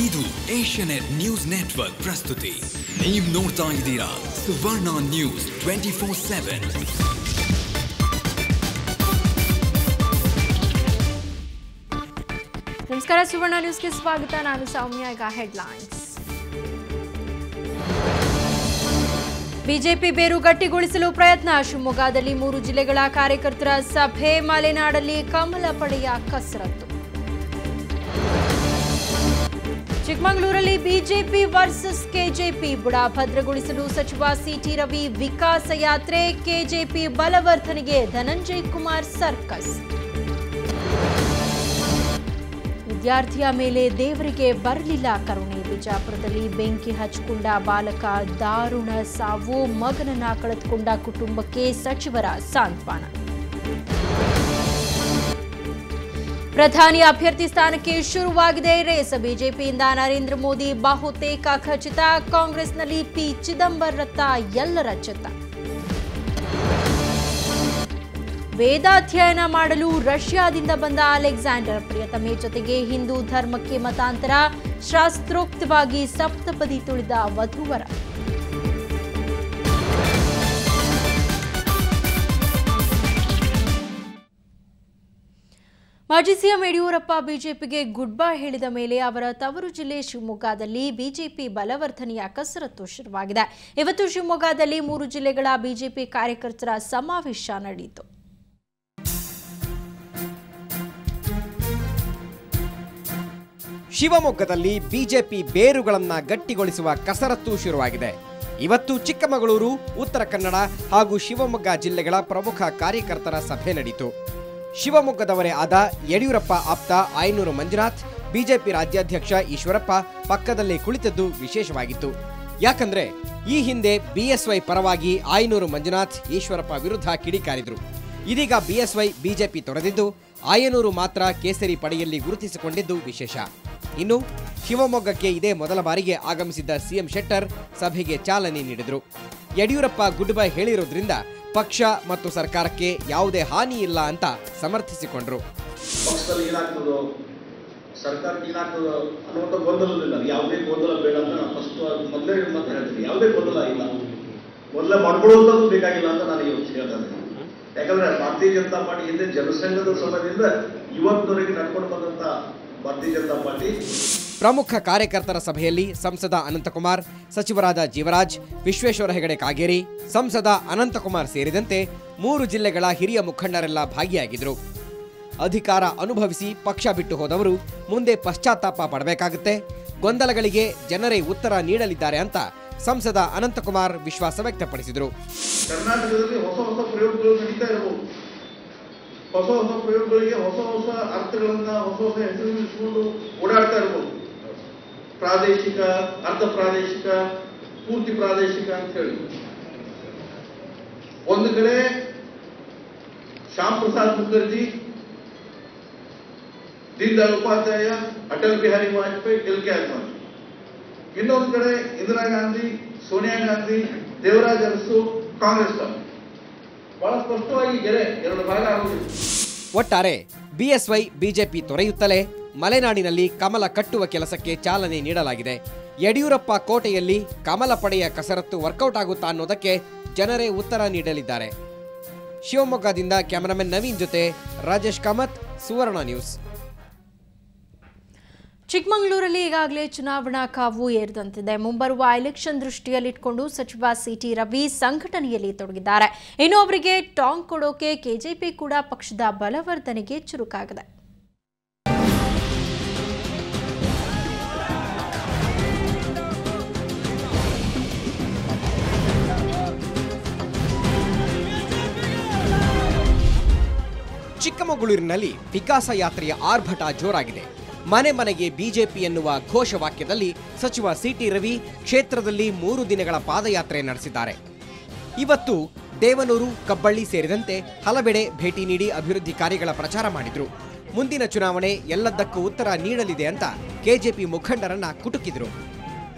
ಇದು Asianet news network ಪ್ರಸ್ತುತಿ. ನೀವು ನೋಡ್ತಾ ಇದ್ದೀರಾ ಸುವರ್ಣ ನ್ಯೂಸ್ 24/7. ನಮಸ್ಕಾರ, ಸುವರ್ಣ ನ್ಯೂಸ್ಗೆ ಸ್ವಾಗತ. ನಾನು ಸೌಮ್ಯ. ಈಗ ಹೆಡ್ಲೈನ್ಸ್. ಬಿಜೆಪಿ ಬೇರು ಗಟ್ಟಿಗೊಳಿಸಲು ಪ್ರಯತ್ನ. ಶಿವಮೊಗ್ಗದಲ್ಲಿ 3 ಜಿಲ್ಲೆಗಳ ಕಾರ್ಯಕರ್ತರ ಸಭೆ. ಮಲೆನಾಡಲ್ಲಿ ಕಮಲ ಪಡೆಯ ಕಸರತ್ತು. ಚಿಕ್ಕಮಗಳೂರಲ್ಲಿ ಬಿಜೆಪಿ ವರ್ಸಸ್ ಕೆಜೆಪಿ. ಬುಡ ಭದ್ರಗೊಳಿಸಲು ಸಚಿವ ಸಿಟಿ ರವಿ ವಿಕಾಸ ಯಾತ್ರೆ. ಕೆಜೆಪಿ ಬಲವರ್ಧನೆಗೆ ಧನಂಜಯ್ ಕುಮಾರ್ ಸರ್ಕಸ್. ವಿದ್ಯಾರ್ಥಿಯ ಮೇಲೆ ದೇವರಿಗೆ ಬರಲಿಲ್ಲ ಕರುಣೆ. ಬಿಜಾಪುರದಲ್ಲಿ ಬೆಂಕಿ ಹಚ್ಚಿಕೊಂಡ ಬಾಲಕ ದಾರುಣ ಸಾವು. ಮಗನನ್ನ ಕಳೆದುಕೊಂಡ ಕುಟುಂಬಕ್ಕೆ ಸಚಿವರ ಸಾಂತ್ವನ. ಪ್ರಧಾನಿ ಅಭ್ಯರ್ಥಿ ಸ್ಥಾನಕ್ಕೆ ಶುರುವಾಗಿದೆ ರೇಸ್. ಬಿಜೆಪಿಯಿಂದ ನರೇಂದ್ರ ಮೋದಿ ಬಹುತೇಕ ಖಚಿತ. ಕಾಂಗ್ರೆಸ್ನಲ್ಲಿ ಪಿ ಚಿದಂಬರತ್ತ ಎಲ್ಲರ ಚಿತ್ತ. ವೇದಾಧ್ಯಯನ ಮಾಡಲು ರಷ್ಯಾದಿಂದ ಬಂದ ಅಲೆಕ್ಸಾಂಡರ್. ಪ್ರಿಯತಮೆ ಜೊತೆಗೆ ಹಿಂದೂ ಧರ್ಮಕ್ಕೆ ಮತಾಂತರ. ಶಾಸ್ತ್ರೋಕ್ತವಾಗಿ ಸಪ್ತಪದಿ ತುಳಿದ ವಧೂವರ. ಮಾಜಿ ಸಿಎಂ ಯಡಿಯೂರಪ್ಪ ಬಿಜೆಪಿಗೆ ಗುಡ್ ಬೈ ಹೇಳಿದ ಮೇಲೆ ಅವರ ತವರು ಜಿಲ್ಲೆ ಶಿವಮೊಗ್ಗದಲ್ಲಿ ಬಿಜೆಪಿ ಬಲವರ್ಧನೆಯ ಕಸರತ್ತು ಶುರುವಾಗಿದೆ. ಇವತ್ತು ಶಿವಮೊಗ್ಗದಲ್ಲಿ 3 ಜಿಲ್ಲೆಗಳ ಬಿಜೆಪಿ ಕಾರ್ಯಕರ್ತರ ಸಮಾವೇಶ ನಡೆಯಿತು. ಶಿವಮೊಗ್ಗದಲ್ಲಿ ಬಿಜೆಪಿ ಬೇರುಗಳನ್ನು ಗಟ್ಟಿಗೊಳಿಸುವ ಕಸರತ್ತು ಶುರುವಾಗಿದೆ. ಇವತ್ತು ಚಿಕ್ಕಮಗಳೂರು, ಉತ್ತರ ಕನ್ನಡ ಹಾಗೂ ಶಿವಮೊಗ್ಗ ಜಿಲ್ಲೆಗಳ ಪ್ರಮುಖ ಕಾರ್ಯಕರ್ತರ ಸಭೆ ನಡೆಯಿತು. ಶಿವಮೊಗ್ಗದವರೇ ಆದ ಯಡಿಯೂರಪ್ಪ ಆಪ್ತ ಆಯನೂರು ಮಂಜುನಾಥ್, ಬಿಜೆಪಿ ರಾಜ್ಯಾಧ್ಯಕ್ಷ ಈಶ್ವರಪ್ಪ ಪಕ್ಕದಲ್ಲೇ ಕುಳಿತದ್ದು ವಿಶೇಷವಾಗಿತ್ತು. ಯಾಕಂದ್ರೆ ಈ ಹಿಂದೆ ಬಿಎಸ್ವೈ ಪರವಾಗಿ ಆಯನೂರು ಮಂಜುನಾಥ್ ಈಶ್ವರಪ್ಪ ವಿರುದ್ಧ ಕಿಡಿಕಾರಿದ್ರು. ಇದೀಗ ಬಿಎಸ್ವೈ ಬಿಜೆಪಿ ತೊರೆದಿದ್ದು ಆಯನೂರು ಮಾತ್ರ ಕೇಸರಿ ಪಡೆಯಲ್ಲಿ ಗುರುತಿಸಿಕೊಂಡಿದ್ದು ವಿಶೇಷ. ಇನ್ನು ಶಿವಮೊಗ್ಗಕ್ಕೆ ಇದೇ ಮೊದಲ ಬಾರಿಗೆ ಆಗಮಿಸಿದ್ದ ಸಿಎಂ ಶೆಟ್ಟರ್ ಸಭೆಗೆ ಚಾಲನೆ ನೀಡಿದರು. ಯಡಿಯೂರಪ್ಪ ಗುಡ್ ಬೈ ಹೇಳಿರೋದ್ರಿಂದ ಪಕ್ಷ ಮತ್ತು ಸರ್ಕಾರಕ್ಕೆ ಯಾವುದೇ ಹಾನಿ ಇಲ್ಲ ಅಂತ ಸಮರ್ಥಿಸಿಕೊಂಡ್ರು. ಪಕ್ಷದಲ್ಲಿ ಏನಾಗ್ತದೋ ಸರ್ಕಾರಕ್ಕೆ ಏನಾಗ್ತದೋ ಅನ್ನುವಂಥ ಗೊಂದಲವಿಲ್ಲ. ಯಾವುದೇ ಗೊಂದಲ ಬೇಡ ಅಂತ ನಾನು ಫಸ್ಟ್ ಮೊದಲೇ ಮತ್ತೆ ಹೇಳ್ತೀನಿ. ಯಾವುದೇ ಗೊಂದಲ ಇಲ್ಲ, ಮೊದಲೇ ಮಾಡ್ಕೊಳ್ಳುವಂಥದ್ದು ಬೇಕಾಗಿಲ್ಲ ಅಂತ ನಾನು ಇವತ್ತು ಹೇಳ್ತಾ ಇದ್ದೀನಿ. ಯಾಕಂದ್ರೆ ಭಾರತೀಯ ಜನತಾ ಪಾರ್ಟಿ ಹಿಂದೆ ಜನಸಂಘದ ಸಮಯದಿಂದ ಇವತ್ತಿನವರೆಗೆ ನಡ್ಕೊಂಡು ಬಂದಂತ ಭಾರತೀಯ ಜನತಾ ಪಾರ್ಟಿ. ಪ್ರಮುಖ ಕಾರ್ಯಕರ್ತರ ಸಭೆಯಲ್ಲಿ ಸಂಸದ ಅನಂತಕುಮಾರ್, ಸಚಿವರಾದ ಜೀವರಾಜ್, ವಿಶ್ವೇಶ್ವರ ಹೆಗಡೆ ಕಾಗೇರಿ, ಸಂಸದ ಅನಂತಕುಮಾರ್ ಸೇರಿದಂತೆ 3 ಜಿಲ್ಲೆಗಳ ಹಿರಿಯ ಮುಖಂಡರೆಲ್ಲ ಭಾಗಿಯಾಗಿದ್ರು. ಅಧಿಕಾರ ಅನುಭವಿಸಿ ಪಕ್ಷ ಬಿಟ್ಟು ಹೋದವರು ಮುಂದೆ ಪಶ್ಚಾತ್ತಾಪ ಪಡಬೇಕಾಗುತ್ತೆ. ಗೊಂದಲಗಳಿಗೆ ಜನರೇ ಉತ್ತರ ನೀಡಲಿದ್ದಾರೆ ಅಂತ ಸಂಸದ ಅನಂತಕುಮಾರ್ ವಿಶ್ವಾಸ ವ್ಯಕ್ತಪಡಿಸಿದರು. ಕರ್ನಾಟಕದಲ್ಲಿ ಹೊಸ ಹೊಸ ಪ್ರಯೋಗಗಳು ನಡೀತಾ ಇರಬಹುದು. ಹೊಸ ಹೊಸ ಪ್ರಯೋಗಗಳಿಗೆ ಹೊಸ ಹೊಸ ಅರ್ಥಗಳನ್ನ, ಹೊಸ ಹೊಸ ಹೆಸರಿಸಿಕೊಂಡು ಓಡಾಡ್ತಾ ಇರಬಹುದು. ಪ್ರಾದೇಶಿಕ, ಅರ್ಧ ಪ್ರಾದೇಶಿಕ, ಪೂರ್ತಿ ಪ್ರಾದೇಶಿಕ ಅಂತ ಹೇಳಿ ಒಂದು ಕಡೆ ಶ್ಯಾಮ್ ಪ್ರಸಾದ್ ಮುಖರ್ಜಿ, ದೀನ್ ದಯಾಳ್ ಉಪಾಧ್ಯಾಯ, ಅಟಲ್ ಬಿಹಾರಿ ವಾಜಪೇಯಿ, ಎಲ್ಕೆ ಅಡ್ವಾಣಿ. ಇನ್ನೊಂದು ಕಡೆ ಇಂದಿರಾ ಗಾಂಧಿ, ಸೋನಿಯಾ ಗಾಂಧಿ, ದೇವರಾಜ್ ಅರಸು, ಕಾಂಗ್ರೆಸ್ ಪಾರ್ಟಿ. ಬಹಳ ಸ್ಪಷ್ಟವಾಗಿ ಎರಡು ಭಾಗ ಆಗುವುದು. ಒಟ್ಟಾರೆ ಬಿಎಸ್ವೈ ಬಿಜೆಪಿ ತೊರೆಯುತ್ತಲೇ ಮಲೆನಾಡಿನಲ್ಲಿ ಕಮಲ ಕಟ್ಟುವ ಕೆಲಸಕ್ಕೆ ಚಾಲನೆ ನೀಡಲಾಗಿದೆ. ಯಡಿಯೂರಪ್ಪ ಕೋಟೆಯಲ್ಲಿ ಕಮಲ ಪಡೆಯ ಕಸರತ್ತು ವರ್ಕೌಟ್ ಆಗುತ್ತಾ ಅನ್ನೋದಕ್ಕೆ ಜನರೇ ಉತ್ತರ ನೀಡಲಿದ್ದಾರೆ. ಶಿವಮೊಗ್ಗದಿಂದ ಕ್ಯಾಮರಾಮನ್ ನವೀನ್ ಜೊತೆ ರಾಜೇಶ್ ಕಾಮತ್, ಸುವರ್ಣ ನ್ಯೂಸ್. ಚಿಕ್ಕಮಗಳೂರಲ್ಲಿ ಈಗಾಗಲೇ ಚುನಾವಣಾ ಕಾವು ಏರಿದಂತಿದೆ. ಮುಂಬರುವ ಎಲೆಕ್ಷನ್ ದೃಷ್ಟಿಯಲ್ಲಿಟ್ಟುಕೊಂಡು ಸಚಿವ ಸಿಟಿ ರವಿ ಸಂಘಟನೆಯಲ್ಲಿ ತೊಡಗಿದ್ದಾರೆ. ಇನ್ನು ಅವರಿಗೆ ಟಾಂಗ್ ಕೊಡೋಕೆ ಕೆಜೆಪಿ ಕೂಡ ಪಕ್ಷದ ಬಲವರ್ಧನೆಗೆ ಚುರುಕಾಗಿದೆ. ಚಿಕ್ಕಮಗಳೂರಿನಲ್ಲಿ ವಿಕಾಸ ಯಾತ್ರೆಯ ಆರ್ಭಟ ಜೋರಾಗಿದೆ. ಮನೆ ಮನೆಗೆ ಬಿಜೆಪಿ ಎನ್ನುವ ಘೋಷವಾಕ್ಯದಲ್ಲಿ ಸಚಿವ ಸಿಟಿ ರವಿ ಕ್ಷೇತ್ರದಲ್ಲಿ 3 ದಿನಗಳ ಪಾದಯಾತ್ರೆ ನಡೆಸಿದ್ದಾರೆ. ಇವತ್ತು ದೇವನೂರು, ಕಬ್ಬಳ್ಳಿ ಸೇರಿದಂತೆ ಹಲವೆಡೆ ಭೇಟಿ ನೀಡಿ ಅಭಿವೃದ್ಧಿ ಕಾರ್ಯಗಳ ಪ್ರಚಾರ ಮಾಡಿದ್ರು. ಮುಂದಿನ ಚುನಾವಣೆ ಎಲ್ಲದಕ್ಕೂ ಉತ್ತರ ನೀಡಲಿದೆ ಅಂತ ಕೆಜೆಪಿ ಮುಖಂಡರನ್ನ ಕುಟುಕಿದ್ರು.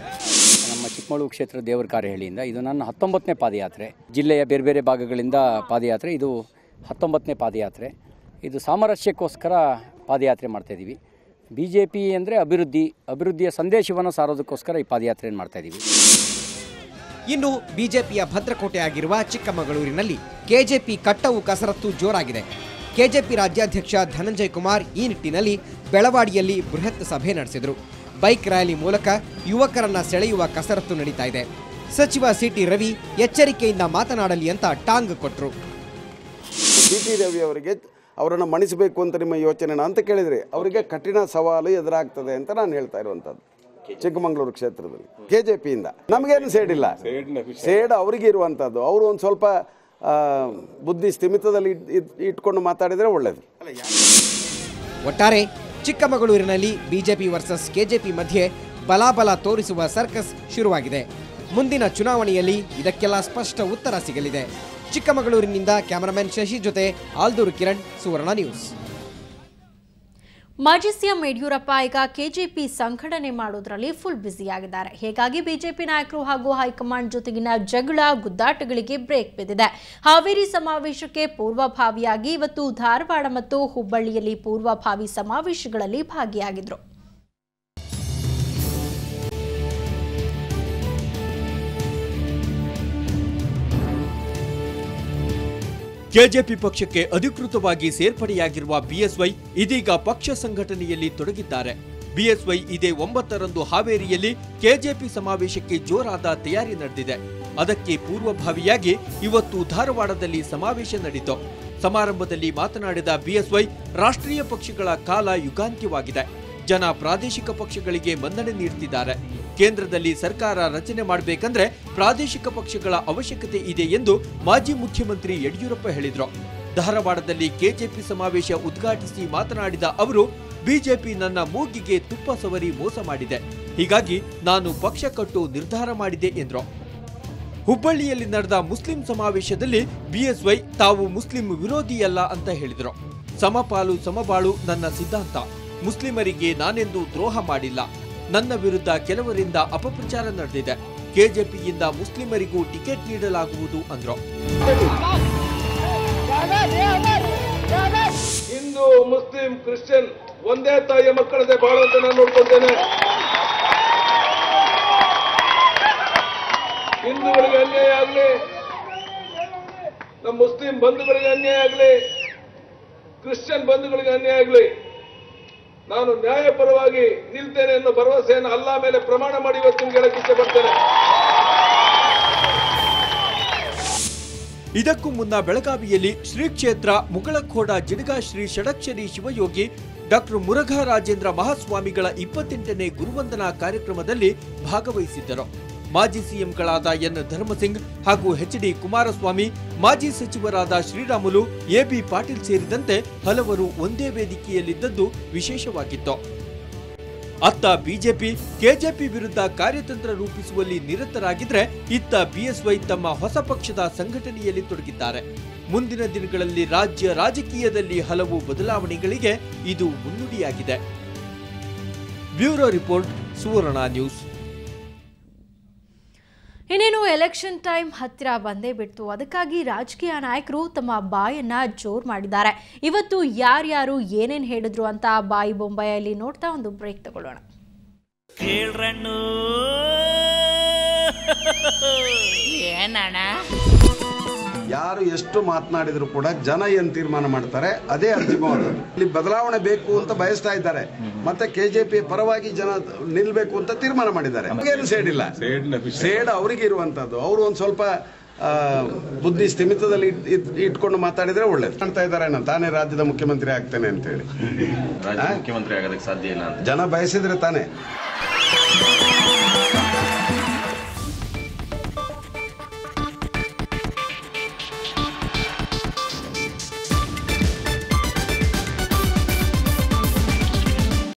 ನಮ್ಮ ಚಿಕ್ಕಮಗಳೂರು ಕ್ಷೇತ್ರ ದೇವರ ಕಾರ್ಯಹಳ್ಳಿಯಿಂದ ಇದು ನನ್ನ 19ನೇ ಪಾದಯಾತ್ರೆ. ಜಿಲ್ಲೆಯ ಬೇರೆ ಬೇರೆ ಭಾಗಗಳಿಂದ ಪಾದಯಾತ್ರೆ. ಇದು 19ನೇ ಪಾದಯಾತ್ರೆ. ಇದು ಸಾಮರಸ್ಯಕ್ಕೋಸ್ಕರ ಪಾದಯಾತ್ರೆ ಮಾಡ್ತಾಯಿದ್ದೀವಿ. BJP ಅಂದರೆ ಅಭಿವೃದ್ಧಿಯ ಸಂದೇಶವನ್ನು ಸಾರೋದಕ್ಕೋಸ್ಕರ ಈ ಪಾದಯಾತ್ರೆಯನ್ನು ಮಾಡ್ತಾ ಇದ್ದೀವಿ. ಇನ್ನು ಬಿಜೆಪಿಯ ಭದ್ರಕೋಟೆ ಆಗಿರುವ ಚಿಕ್ಕಮಗಳೂರಿನಲ್ಲಿ ಕೆಜೆಪಿ ಕಟ್ಟವು ಕಸರತ್ತು ಜೋರಾಗಿದೆ. ಕೆಜೆಪಿ ರಾಜ್ಯಾಧ್ಯಕ್ಷ ಧನಂಜಯ ಕುಮಾರ್ ಈ ನಿಟ್ಟಿನಲ್ಲಿ ಬೆಳವಾಡಿಯಲ್ಲಿ ಬೃಹತ್ ಸಭೆ ನಡೆಸಿದರು. ಬೈಕ್ ರ್ಯಾಲಿ ಮೂಲಕ ಯುವಕರನ್ನ ಸೆಳೆಯುವ ಕಸರತ್ತು ನಡೀತಾ ಇದೆ. ಸಚಿವ ಸಿಟಿ ರವಿ ಎಚ್ಚರಿಕೆಯಿಂದ ಮಾತನಾಡಲಿ ಅಂತ ಟಾಂಗ್ ಕೊಟ್ಟರು. ಸಿಟಿ ರವಿ ಅವರಿಗೆ ಅವರನ್ನು ಮಣಿಸಬೇಕು ಅಂತ ನಿಮ್ಮ ಯೋಚನೆ ಅಂತ ಕೇಳಿದರೆ ಅವರಿಗೆ ಕಠಿಣ ಸವಾಲು ಎದುರಾಗ್ತದೆ ಅಂತ ನಾನು ಹೇಳ್ತಾ ಇರುವಂಥದ್ದು. ಚಿಕ್ಕಮಗಳೂರು ಕ್ಷೇತ್ರದಲ್ಲಿ ಕೆಜೆಪಿಯಿಂದ ನಮಗೇನು ಸೇಡಿಲ್ಲ, ಸೇಡ್ ಅವರಿಗೆ ಇರುವಂಥದ್ದು. ಅವರು ಒಂದು ಸ್ವಲ್ಪ ಬುದ್ಧಿ ಸ್ಥಿಮಿತದಲ್ಲಿ ಇಟ್ಕೊಂಡು ಮಾತಾಡಿದರೆ ಒಳ್ಳೆಯದು. ಒಟ್ಟಾರೆ ಚಿಕ್ಕಮಗಳೂರಿನಲ್ಲಿ ಬಿಜೆಪಿ ವರ್ಸಸ್ ಕೆಜೆಪಿ ಮಧ್ಯೆ ಬಲಾಬಲ ತೋರಿಸುವ ಸರ್ಕಸ್ ಶುರುವಾಗಿದೆ. ಮುಂದಿನ ಚುನಾವಣೆಯಲ್ಲಿ ಇದಕ್ಕೆಲ್ಲ ಸ್ಪಷ್ಟ ಉತ್ತರ ಸಿಗಲಿದೆ. ಚಿಕ್ಕಮಗಳೂರಿನಿಂದ ಕ್ಯಾಮರಾಮನ್ ಶಶಿ ಜೊತೆ ಆಲ್ದೂರು ಕಿರಣ್, ಸುವರ್ಣ ನ್ಯೂಸ್. ಮಾಜಿ ಸಿಎಂ ಯಡಿಯೂರಪ್ಪ ಈಗ ಕೆಜೆಪಿ ಸಂಘಟನೆ ಮಾಡೋದ್ರಲ್ಲಿ ಫುಲ್ ಬ್ಯುಸಿಯಾಗಿದ್ದಾರೆ. ಹೀಗಾಗಿ ಬಿಜೆಪಿ ನಾಯಕರು ಹಾಗೂ ಹೈಕಮಾಂಡ್ ಜೊತೆಗಿನ ಜಗಳ ಗುದ್ದಾಟಗಳಿಗೆ ಬ್ರೇಕ್ ಬಿದ್ದಿದೆ. ಹಾವೇರಿ ಸಮಾವೇಶಕ್ಕೆ ಪೂರ್ವಭಾವಿಯಾಗಿ ಇವತ್ತು ಧಾರವಾಡ ಮತ್ತು ಹುಬ್ಬಳ್ಳಿಯಲ್ಲಿ ಪೂರ್ವಭಾವಿ ಸಮಾವೇಶಗಳಲ್ಲಿ ಭಾಗಿಯಾಗಿದ್ರು. ಕೆಜೆಪಿ ಪಕ್ಷಕ್ಕೆ ಅಧಿಕೃತವಾಗಿ ಸೇರ್ಪಡೆಯಾಗಿರುವ ಬಿಎಸ್ವೈ ಇದೀಗ ಪಕ್ಷ ಸಂಘಟನೆಯಲ್ಲಿ ತೊಡಗಿದ್ದಾರೆ. ಬಿಎಸ್ವೈ ಇದೇ 9ರಂದು ಹಾವೇರಿಯಲ್ಲಿ ಕೆಜೆಪಿ ಸಮಾವೇಶಕ್ಕೆ ಜೋರಾದ ತಯಾರಿ ನಡೆದಿದೆ. ಅದಕ್ಕೆ ಪೂರ್ವಭಾವಿಯಾಗಿ ಇವತ್ತು ಧಾರವಾಡದಲ್ಲಿ ಸಮಾವೇಶ ನಡೆಯಿತು. ಸಮಾರಂಭದಲ್ಲಿ ಮಾತನಾಡಿದ ಬಿಎಸ್ವೈ, ರಾಷ್ಟ್ರೀಯ ಪಕ್ಷಗಳ ಕಾಲ ಯುಗಾಂತ್ಯವಾಗಿದೆ. ಜನ ಪ್ರಾದೇಶಿಕ ಪಕ್ಷಗಳಿಗೆ ಮನ್ನಣೆ ನೀಡುತ್ತಿದ್ದಾರೆ. ಕೇಂದ್ರದಲ್ಲಿ ಸರ್ಕಾರ ರಚನೆ ಮಾಡಬೇಕಂದ್ರೆ ಪ್ರಾದೇಶಿಕ ಪಕ್ಷಗಳ ಅವಶ್ಯಕತೆ ಇದೆ ಎಂದು ಮಾಜಿ ಮುಖ್ಯಮಂತ್ರಿ ಯಡಿಯೂರಪ್ಪ ಹೇಳಿದರು. ಧಾರವಾಡದಲ್ಲಿ ಕೆಜೆಪಿ ಸಮಾವೇಶ ಉದ್ಘಾಟಿಸಿ ಮಾತನಾಡಿದ ಅವರು, ಬಿಜೆಪಿ ನನ್ನ ಮೂಗಿಗೆ ತುಪ್ಪ ಸವರಿ ಮೋಸ ಮಾಡಿದೆ. ಹೀಗಾಗಿ ನಾನು ಪಕ್ಷ ಕಟ್ಟು ನಿರ್ಧಾರ ಮಾಡಿದೆ ಎಂದರು. ಹುಬ್ಬಳ್ಳಿಯಲ್ಲಿ ನಡೆದ ಮುಸ್ಲಿಂ ಸಮಾವೇಶದಲ್ಲಿ ಬಿಎಸ್ವೈ ತಾವು ಮುಸ್ಲಿಂ ವಿರೋಧಿಯಲ್ಲ ಅಂತ ಹೇಳಿದರು. ಸಮಪಾಲು ಸಮಬಾಳು ನನ್ನ ಸಿದ್ಧಾಂತ. ಮುಸ್ಲಿಮರಿಗೆ ನಾನೆಂದೂ ದ್ರೋಹ ಮಾಡಿಲ್ಲ. ನನ್ನ ವಿರುದ್ಧ ಕೆಲವರಿಂದ ಅಪಪ್ರಚಾರ ನಡೆದಿದೆ. ಕೆಜೆಪಿಯಿಂದ ಮುಸ್ಲಿಮರಿಗೂ ಟಿಕೆಟ್ ನೀಡಲಾಗುವುದು ಅಂದ್ರು. ಹಿಂದೂ, ಮುಸ್ಲಿಂ, ಕ್ರಿಶ್ಚಿಯನ್ ಒಂದೇ ತಾಯಿಯ ಮಕ್ಕಳದೇ ಬಾಳುವಂತೆ ನಾನು ನೋಡ್ಕೊಳ್ತೇನೆ. ಹಿಂದೂಗಳಿಗೆ ಅನ್ಯಾಯ ಆಗಲಿ, ನಮ್ಮ ಮುಸ್ಲಿಂ ಬಂಧುಗಳಿಗೆ ಅನ್ಯಾಯ ಆಗಲಿ, ಕ್ರಿಶ್ಚಿಯನ್ ಬಂಧುಗಳಿಗೆ ಅನ್ಯಾಯ ಆಗಲಿ, ನಾನು ನ್ಯಾಯಪರವಾಗಿ ನಿಲ್ತೇನೆ ಅನ್ನೋ ಭರವಸೆಯನ್ನು ಅಲ್ಲಾ ಮೇಲೆ ಪ್ರಮಾಣ ಮಾಡಿ ಇವತ್ತು ನಿಮ್ಗೆ ಹೇಳಕ್ಕೆ ಇಷ್ಟಪಡ್ತೇನೆ. ಇದಕ್ಕೂ ಮುನ್ನ ಬೆಳಗಾವಿಯಲ್ಲಿ ಶ್ರೀ ಕ್ಷೇತ್ರ ಮುಗಳಖೋಡ ಜಿಡಗ ಶ್ರೀ ಷಡಕ್ಷರಿ ಶಿವಯೋಗಿ ಡಾಕ್ಟರ್ ಮುರುಘಾ ರಾಜೇಂದ್ರ ಮಹಾಸ್ವಾಮಿಗಳ 28ನೇ ಗುರುವಂದನಾ ಕಾರ್ಯಕ್ರಮದಲ್ಲಿ ಭಾಗವಹಿಸಿದ್ದರು. ಮಾಜಿ ಸಿಎಂಗಳಾದ ಎನ್ ಧರ್ಮಸಿಂಗ್ ಹಾಗೂ ಎಚ್ಡಿ ಕುಮಾರಸ್ವಾಮಿ, ಮಾಜಿ ಸಚಿವರಾದ ಶ್ರೀರಾಮುಲು, ಎಬಿ ಪಾಟೀಲ್ ಸೇರಿದಂತೆ ಹಲವರು ಒಂದೇ ವೇದಿಕೆಯಲ್ಲಿದ್ದದ್ದು ವಿಶೇಷವಾಗಿತ್ತು. ಅತ್ತ ಬಿಜೆಪಿ ಕೆಜೆಪಿ ವಿರುದ್ಧ ಕಾರ್ಯತಂತ್ರ ರೂಪಿಸುವಲ್ಲಿ ನಿರತರಾಗಿದ್ರೆ, ಇತ್ತ ಬಿಎಸ್ವೈ ತಮ್ಮ ಹೊಸ ಪಕ್ಷದ ಸಂಘಟನೆಯಲ್ಲಿ ತೊಡಗಿದ್ದಾರೆ. ಮುಂದಿನ ದಿನಗಳಲ್ಲಿ ರಾಜ್ಯ ರಾಜಕೀಯದಲ್ಲಿ ಹಲವು ಬದಲಾವಣೆಗಳಿಗೆ ಇದು ಮುನ್ನುಡಿಯಾಗಿದೆ. ಬ್ಯೂರೋ ರಿಪೋರ್ಟ್, ಸುವರ್ಣ ನ್ಯೂಸ್. ಇನ್ನೇನು ಎಲೆಕ್ಷನ್ ಟೈಮ್ ಹತ್ತಿರ ಬಂದೇ ಬಿಡ್ತು. ಅದಕ್ಕಾಗಿ ರಾಜಕೀಯ ನಾಯಕರು ತಮ್ಮ ಬಾಯನ್ನ ಜೋರ್ ಮಾಡಿದ್ದಾರೆ. ಇವತ್ತು ಯಾರ್ಯಾರು ಏನೇನ್ ಹೇಳಿದ್ರು ಅಂತ ಬಾಯಿ ಬೊಂಬಾಯಲ್ಲಿ ನೋಡ್ತಾ ಒಂದು ಬ್ರೇಕ್ ತಗೊಳ್ಳೋಣ. ಯಾರು ಎಷ್ಟು ಮಾತನಾಡಿದ್ರು ಕೂಡ ಜನ ಏನ್ ತೀರ್ಮಾನ ಮಾಡ್ತಾರೆ ಅದೇ ಅಂತಿಮ. ಇಲ್ಲಿ ಬದಲಾವಣೆ ಬೇಕು ಅಂತ ಬಯಸ್ತಾ ಇದ್ದಾರೆ. ಮತ್ತೆ ಕೆಜೆಪಿ ಪರವಾಗಿ ಜನ ನಿಲ್ಬೇಕು ಅಂತ ತೀರ್ಮಾನ ಮಾಡಿದ್ದಾರೆ. ನಮಗೇನು ಸೇಡಿಲ್ಲ, ಸೇಡ್ ಅವರಿಗೆ ಇರುವಂತದ್ದು. ಅವರು ಒಂದ್ ಸ್ವಲ್ಪ ಬುದ್ಧಿ ಸ್ಥಿಮಿತದಲ್ಲಿ ಇಟ್ಕೊಂಡು ಮಾತಾಡಿದ್ರೆ ಒಳ್ಳೇದು. ಕಾಣ್ತಾ ಇದ್ದಾರೆ ನಾನು ತಾನೇ ರಾಜ್ಯದ ಮುಖ್ಯಮಂತ್ರಿ ಆಗ್ತೇನೆ ಅಂತ ಹೇಳಿ. ಮುಖ್ಯಮಂತ್ರಿ ಆಗೋದಕ್ಕೆ ಸಾಧ್ಯ ಇಲ್ಲ, ಜನ ಬಯಸಿದ್ರೆ ತಾನೇ.